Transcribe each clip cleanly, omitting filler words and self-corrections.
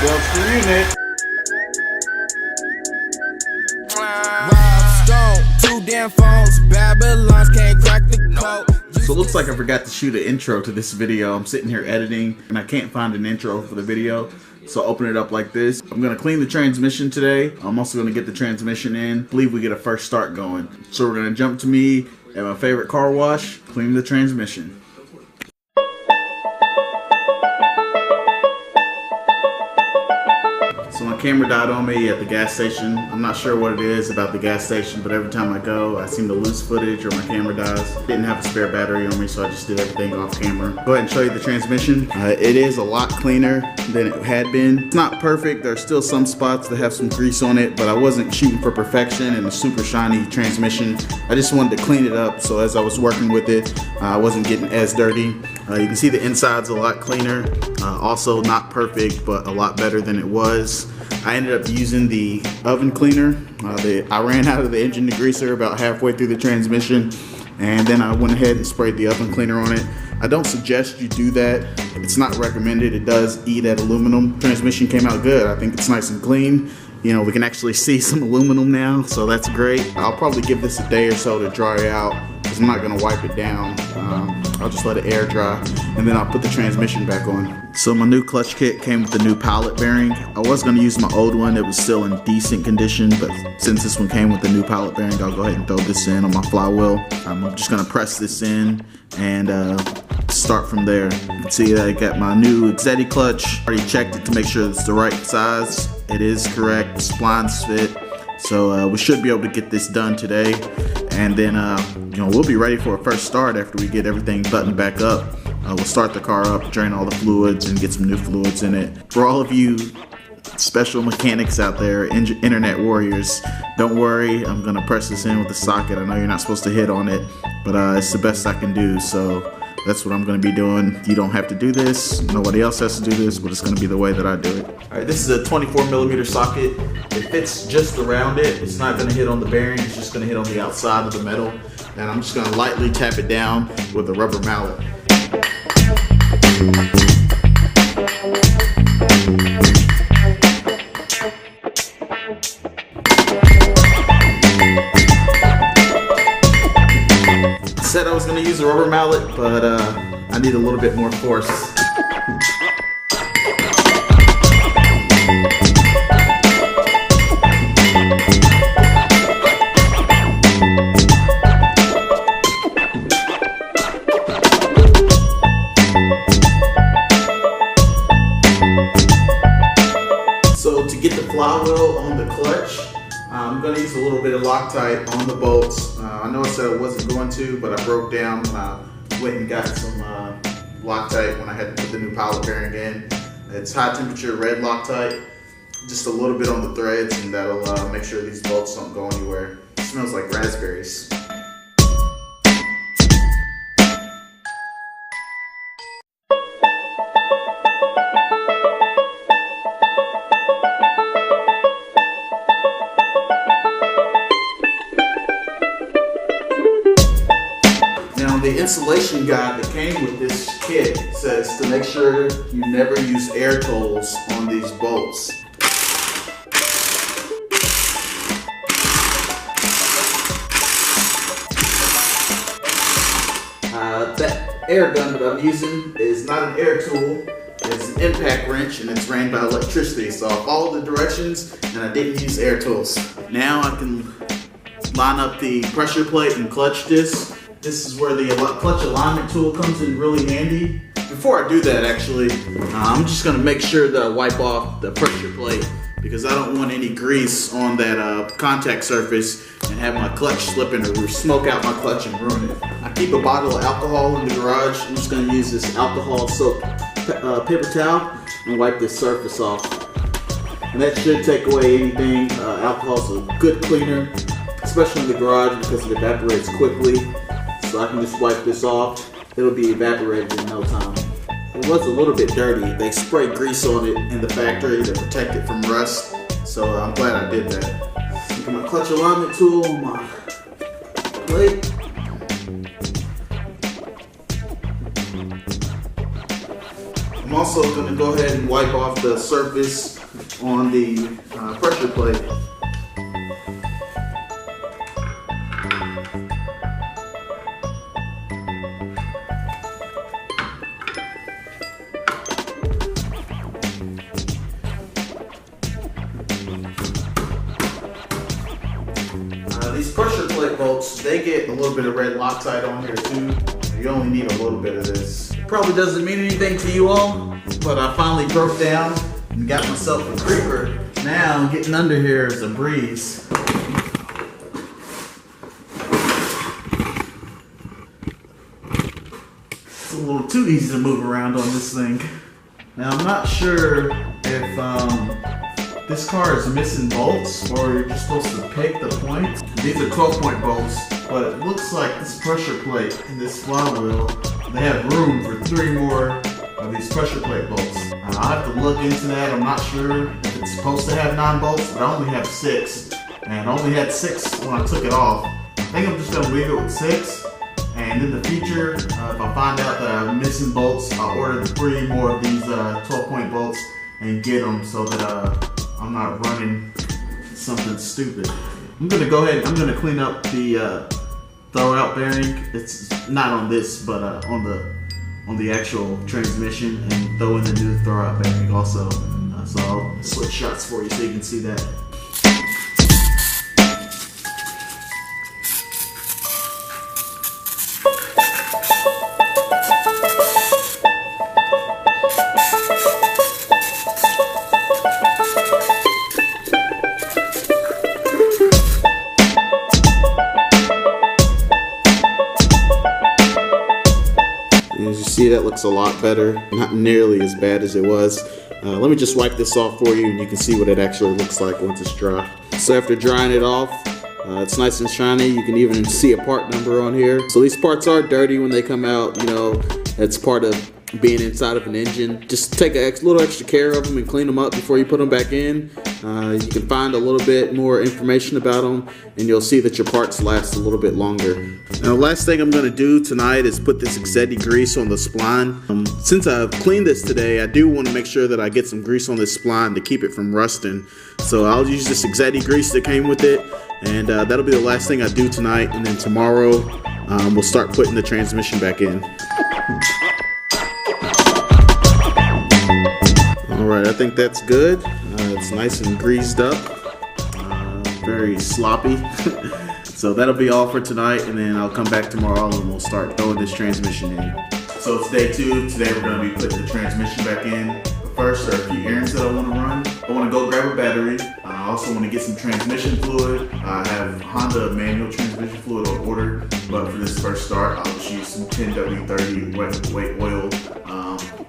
Built the unit. Rob Stone, 2 damn phones, Babylons can't crack the code. So it looks like I forgot to shoot an intro to this video. I'm sitting here editing and I can't find an intro for the video. So open it up like this. I'm gonna clean the transmission today. I'm also gonna get the transmission in. I believe we get a first start going. So we're gonna jump to me at my favorite car wash, clean the transmission. So my camera died on me at the gas station. I'm not sure what it is about the gas station, but every time I go, I seem to lose footage or my camera dies. Didn't have a spare battery on me, so I just did everything off camera. Go ahead and show you the transmission. It is a lot cleaner than it had been. It's not perfect. There are still some spots that have some grease on it, but I wasn't shooting for perfection and a super shiny transmission. I just wanted to clean it up, so as I was working with it, I wasn't getting as dirty. You can see the inside's a lot cleaner. Also not perfect, but a lot better than it was. I ended up using the oven cleaner. I ran out of the engine degreaser about halfway through the transmission, and then I went ahead and sprayed the oven cleaner on it. I don't suggest you do that. It's not recommended. It does eat at aluminum. Transmission came out good. I think it's nice and clean. You know, we can actually see some aluminum now, so that's great. I'll probably give this a day or so to dry out, because I'm not gonna wipe it down. I'll just let it air dry, and then I'll put the transmission back on. So my new clutch kit came with the new pallet bearing. I was gonna use my old one. It was still in decent condition, but since this one came with the new pallet bearing, I'll go ahead and throw this in on my flywheel. I'm just gonna press this in and start from there. You can see that I got my new Exetti clutch. Already checked it to make sure it's the right size. It is correct, the splines fit. So we should be able to get this done today. And then you know, we'll be ready for a first start after we get everything buttoned back up. We'll start the car up, drain all the fluids, and get some new fluids in it. For all of you special mechanics out there, internet warriors, don't worry, I'm gonna press this in with the socket. I know you're not supposed to hit on it, but it's the best I can do, so that's what I'm gonna be doing. You don't have to do this, nobody else has to do this, but it's gonna be the way that I do it. All right, this is a 24mm socket. It fits just around it. It's not gonna hit on the bearing, it's just gonna hit on the outside of the metal. And I'm just gonna lightly tap it down with a rubber mallet. I said I was gonna use a rubber mallet, but I need a little bit more force. So to get the flywheel on the clutch, I'm going to use a little bit of Loctite on the bolts. I know I said I wasn't going to, but I broke down when I went and got some Loctite when I had to put the new pallet bearing in. It's high temperature red Loctite, just a little bit on the threads, and that'll make sure these bolts don't go anywhere. It smells like raspberries. The installation guide that came with this kit says to make sure you never use air tools on these bolts. That air gun that I'm using is not an air tool, it's an impact wrench, and it's ran by electricity. So I followed the directions and I didn't use air tools. Now I can line up the pressure plate and clutch disc. This is where the clutch alignment tool comes in really handy. Before I do that, actually, I'm just gonna make sure that I wipe off the pressure plate, because I don't want any grease on that contact surface and have my clutch slipping or smoke out my clutch and ruin it. I keep a bottle of alcohol in the garage. I'm just gonna use this alcohol soaked paper towel and wipe this surface off. And that should take away anything. Alcohol's a good cleaner, especially in the garage, because it evaporates quickly. So I can just wipe this off. It'll be evaporated in no time. It was a little bit dirty. They spray grease on it in the factory to protect it from rust. So I'm glad I did that. Look at my clutch alignment tool on my plate. I'm also going to go ahead and wipe off the surface on the pressure plate. These pressure plate bolts, they get a little bit of red Loctite on here too. You only need a little bit of this. Probably doesn't mean anything to you all, but I finally broke down and got myself a creeper. Now getting under here is a breeze. It's a little too easy to move around on this thing. Now I'm not sure if this car is missing bolts or you're just supposed to pick the points. These are 12-point bolts, but it looks like this pressure plate and this flywheel, they have room for 3 more of these pressure plate bolts. I'll have to look into that. I'm not sure if it's supposed to have 9 bolts, but I only have 6. And I only had 6 when I took it off. I think I'm just gonna leave it with 6. And in the future, if I find out that I'm missing bolts, I'll order 3 more of these 12-point bolts and get them so that I'm not running something stupid. I'm gonna go ahead, I'm gonna clean up the throwout bearing. It's not on this, but on the actual transmission, and throw in the new throwout bearing also. So I'll switch shots for you so you can see that. As you see, that looks a lot better, not nearly as bad as it was. Let me just wipe this off for you and you can see what it actually looks like once it's dry. So after drying it off, it's nice and shiny. You can even see a part number on here. So these parts are dirty when they come out, you know, that's part of being inside of an engine. Just take a little extra care of them and clean them up before you put them back in. You can find a little bit more information about them and you'll see that your parts last a little bit longer. Now, the last thing I'm going to do tonight is put this Exetti grease on the spline. Since I've cleaned this today, I do want to make sure that I get some grease on this spline to keep it from rusting. So I'll use this Exetti grease that came with it, and that'll be the last thing I do tonight. And then tomorrow we'll start putting the transmission back in. Alright, I think that's good. It's nice and greased up. Very sloppy. So that'll be all for tonight, and then I'll come back tomorrow and we'll start throwing this transmission in. So it's day 2. Today we're going to be putting the transmission back in. First, there are a few errands that I want to run. I want to go grab a battery. I also want to get some transmission fluid. I have Honda manual transmission fluid on order, but for this first start, I'll just use some 10W30 weight oil.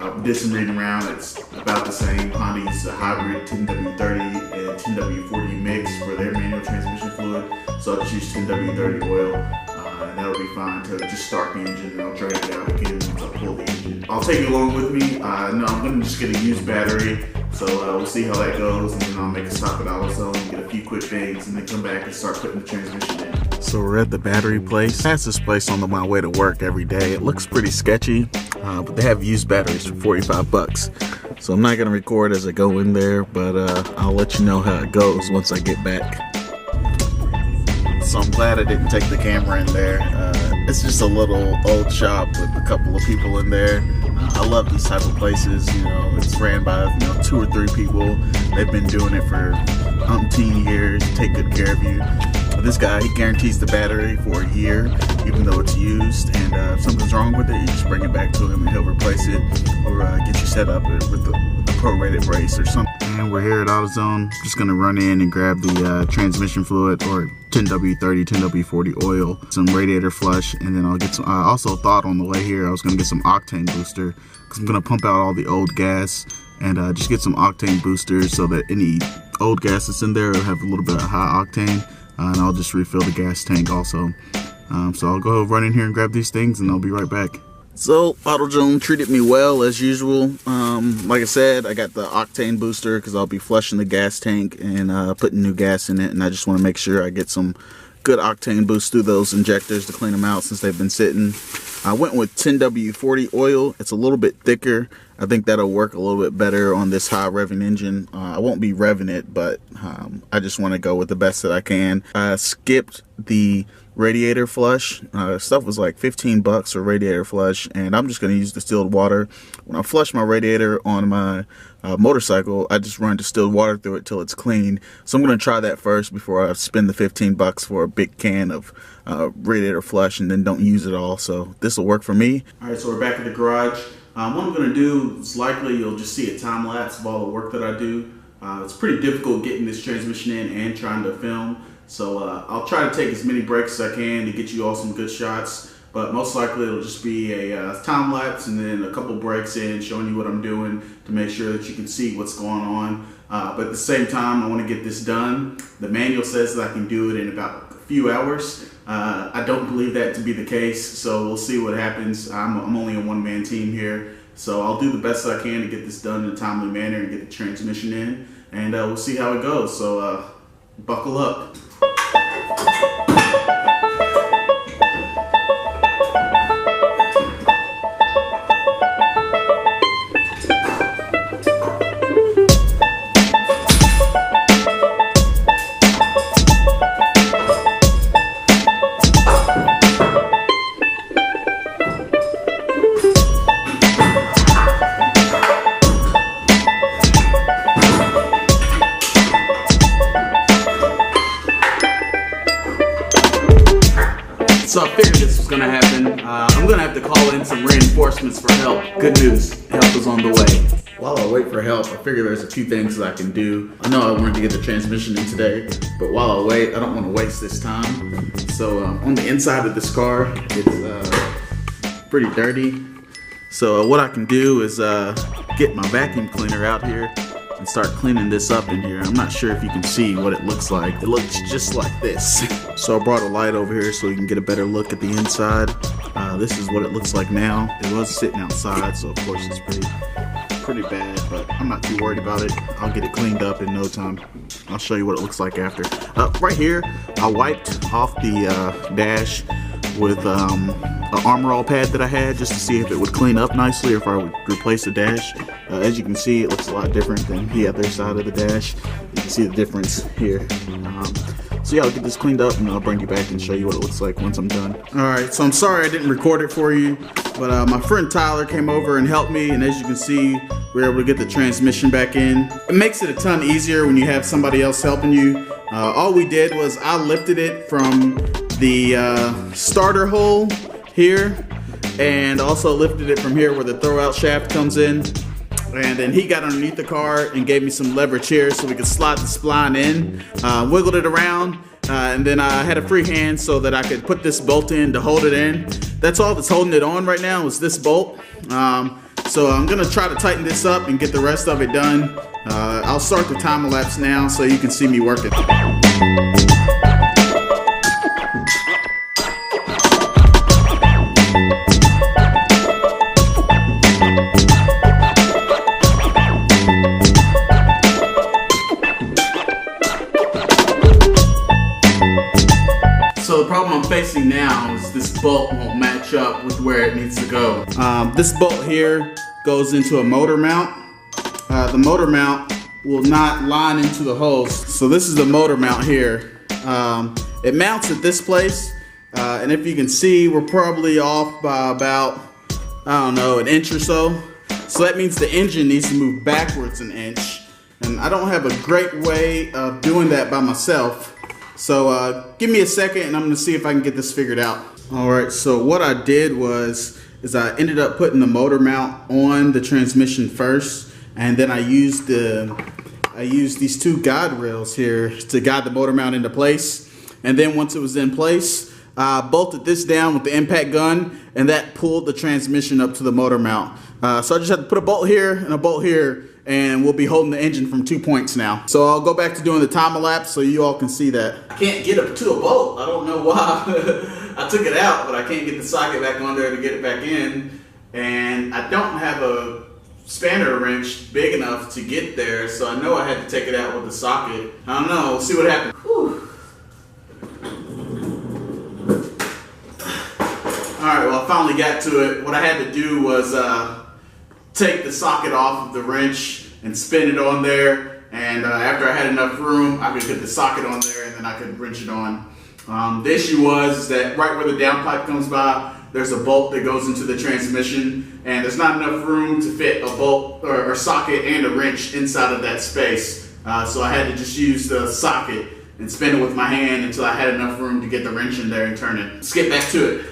I did some reading around. It's about the same. Honda uses a hybrid 10W30 and 10W40 mix for their manual transmission fluid, so I'll just use 10W30 oil. And that'll be fine to just start the engine, and I'll drain it out again once I pull the engine. I'll take you along with me. No, I'm gonna just get a used battery, so we'll see how that goes, and then I'll make a stop at AutoZone and get a few quick things, and then come back and start putting the transmission in. So we're at the battery place. I pass this place on my way to work every day. It looks pretty sketchy, but they have used batteries for 45 bucks. So I'm not gonna record as I go in there, but I'll let you know how it goes once I get back. So I'm glad I didn't take the camera in there. It's just a little old shop with a couple of people in there. I love these type of places. You know, it's ran by 2 or 3 people. They've been doing it for umpteen years. Take good care of you. But this guy, he guarantees the battery for a year, even though it's used. And if something's wrong with it, you just bring it back to him and he'll replace it, or get you set up with a prorated brace or something. And we're here at AutoZone. Just gonna run in and grab the transmission fluid, or 10W30, 10W40 oil, some radiator flush, and then I'll get some. I also thought on the way here I was gonna get some octane booster, because I'm gonna pump out all the old gas and just get some octane boosters so that any old gas that's in there will have a little bit of high octane, and I'll just refill the gas tank also. So I'll go run in here and grab these things, and I'll be right back. So AutoZone treated me well as usual. Like I said, I got the octane booster because I'll be flushing the gas tank and putting new gas in it, and I just want to make sure I get some good octane boost through those injectors to clean them out since they've been sitting. I went with 10W40 oil. It's a little bit thicker. I think that'll work a little bit better on this high revving engine. I won't be revving it, but I just want to go with the best that I can. I skipped the radiator flush. Stuff was like 15 bucks for radiator flush, and I'm just going to use distilled water. When I flush my radiator on my motorcycle, I just run distilled water through it till it's clean. So I'm going to try that first before I spend the 15 bucks for a big can of radiator flush and then don't use it all. So this will work for me. All right, so we're back at the garage. What I'm going to do is likely you'll just see a time lapse of all the work that I do. It's pretty difficult getting this transmission in and trying to film. So I'll try to take as many breaks as I can to get you all some good shots. But most likely it'll just be a time lapse and then a couple breaks in showing you what I'm doing to make sure that you can see what's going on. But at the same time, I want to get this done. The manual says that I can do it in about a few hours. I don't believe that to be the case, so we'll see what happens. I'm only a one-man team here, so I'll do the best I can to get this done in a timely manner and get the transmission in, and we'll see how it goes. So buckle up. So I figured this was going to happen. I'm going to have to call in some reinforcements for help. Good news, help is on the way. While I wait for help, I figure there's a few things that I can do. I know I wanted to get the transmission in today, but while I wait, I don't want to waste this time. So on the inside of this car, it's pretty dirty. So what I can do is get my vacuum cleaner out here and start cleaning this up in here. I'm not sure if you can see what it looks like. It looks just like this. So I brought a light over here so you can get a better look at the inside. This is what it looks like now. It was sitting outside, so of course it's pretty bad, but I'm not too worried about it. I'll get it cleaned up in no time. I'll show you what it looks like after. Right here, I wiped off the dash with an Armor All pad that I had just to see if it would clean up nicely or if I would replace the dash. As you can see, it looks a lot different than the other side of the dash. You can see the difference here. So yeah, I'll get this cleaned up and I'll bring you back and show you what it looks like once I'm done. Alright, so I'm sorry I didn't record it for you, but my friend Tyler came over and helped me, and as you can see, we were able to get the transmission back in. It makes it a ton easier when you have somebody else helping you. All we did was I lifted it from the starter hole here, and also lifted it from here where the throwout shaft comes in. And then he got underneath the car and gave me some leverage here so we could slide the spline in, wiggled it around, and then I had a free hand so that I could put this bolt in to hold it in. That's all that's holding it on right now is this bolt. So I'm gonna try to tighten this up and get the rest of it done. I'll start the time lapse now so you can see me working. So the problem I'm facing now is this bolt won't match up with where it needs to go. This bolt here goes into a motor mount. The motor mount will not line into the holes. So this is the motor mount here. It mounts at this place, and if you can see, we're probably off by about, I don't know, an inch or so. So that means the engine needs to move backwards an inch. And I don't have a great way of doing that by myself. So give me a second and I'm gonna see if I can get this figured out. All right, so what I did was I ended up putting the motor mount on the transmission first, and then I used these two guide rails here to guide the motor mount into place. And then once it was in place, I bolted this down with the impact gun, and that pulled the transmission up to the motor mount. So I just had to put a bolt here and a bolt here, and we'll be holding the engine from 2 points now. So I'll go back to doing the time lapse so you all can see that. I can't get it to a bolt. I don't know why. I took it out, but I can't get the socket back on there to get it back in. And I don't have a spanner wrench big enough to get there, so I know I had to take it out with the socket. I don't know, we'll see what happens. Whew. Alright, well I finally got to it. What I had to do was take the socket off of the wrench and spin it on there. And after I had enough room, I could get the socket on there and then I could wrench it on. The issue was that right where the downpipe comes by, there's a bolt that goes into the transmission, and there's not enough room to fit a bolt or socket and a wrench inside of that space. So I had to just use the socket and spin it with my hand until I had enough room to get the wrench in there and turn it. Let's get back to it.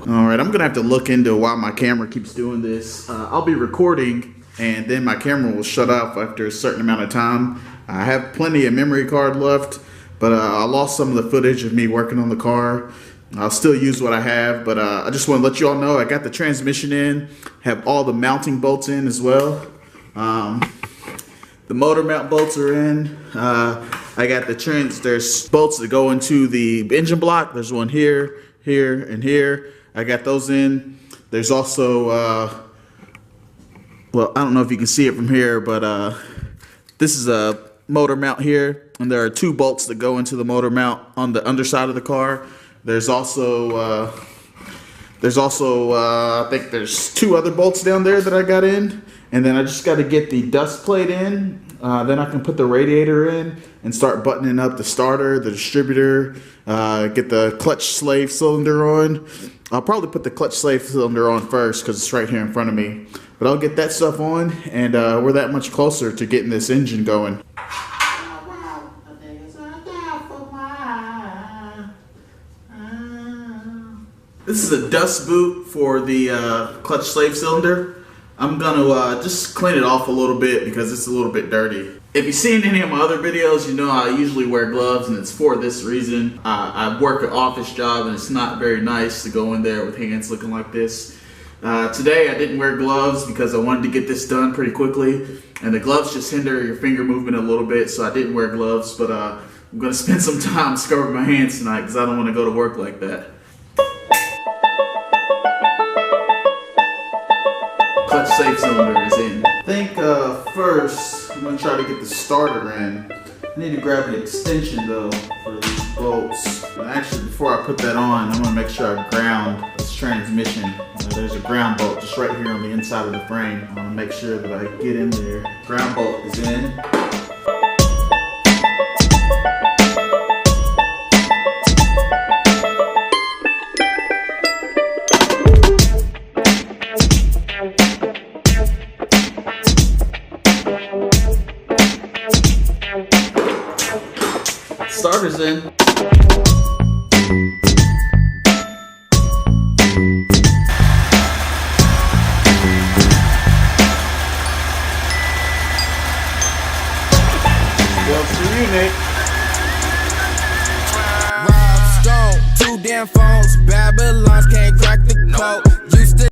All right, I'm gonna have to look into why my camera keeps doing this. I'll be recording and then my camera will shut off after a certain amount of time. I have plenty of memory card left, but I lost some of the footage of me working on the car. I'll still use what I have, but I just want to let you all know I got the transmission in, have all the mounting bolts in as well. The motor mount bolts are in. I got there's bolts that go into the engine block. There's one here, here, and here. I got those in. There's also, well, I don't know if you can see it from here, but this is a motor mount here, and there are 2 bolts that go into the motor mount on the underside of the car. There's also, I think there's 2 other bolts down there that I got in, and then I just got to get the dust plate in. Then I can put the radiator in and start buttoning up the starter, the distributor, get the clutch slave cylinder on. I'll probably put the clutch slave cylinder on first because it's right here in front of me. But I'll get that stuff on, and we're that much closer to getting this engine going. This is a dust boot for the clutch slave cylinder. I'm gonna just clean it off a little bit because it's a little bit dirty. If you've seen any of my other videos, you know I usually wear gloves, and it's for this reason. I work an office job and it's not very nice to go in there with hands looking like this. Today I didn't wear gloves because I wanted to get this done pretty quickly, and the gloves just hinder your finger movement a little bit, so I didn't wear gloves, but I'm gonna spend some time scrubbing my hands tonight because I don't want to go to work like that. Clutch safe cylinder is in. I think first I'm going to try to get the starter in. I need to grab an extension though for these bolts. And actually, before I put that on, I'm going to make sure I ground this transmission. There's a ground bolt just right here on the inside of the frame. I want to make sure that I get in there. Ground bolt is in. Starter's in. Well, for you, Nick. Rob Stone, 2 damn phones, Babylons can't crack the code. Used to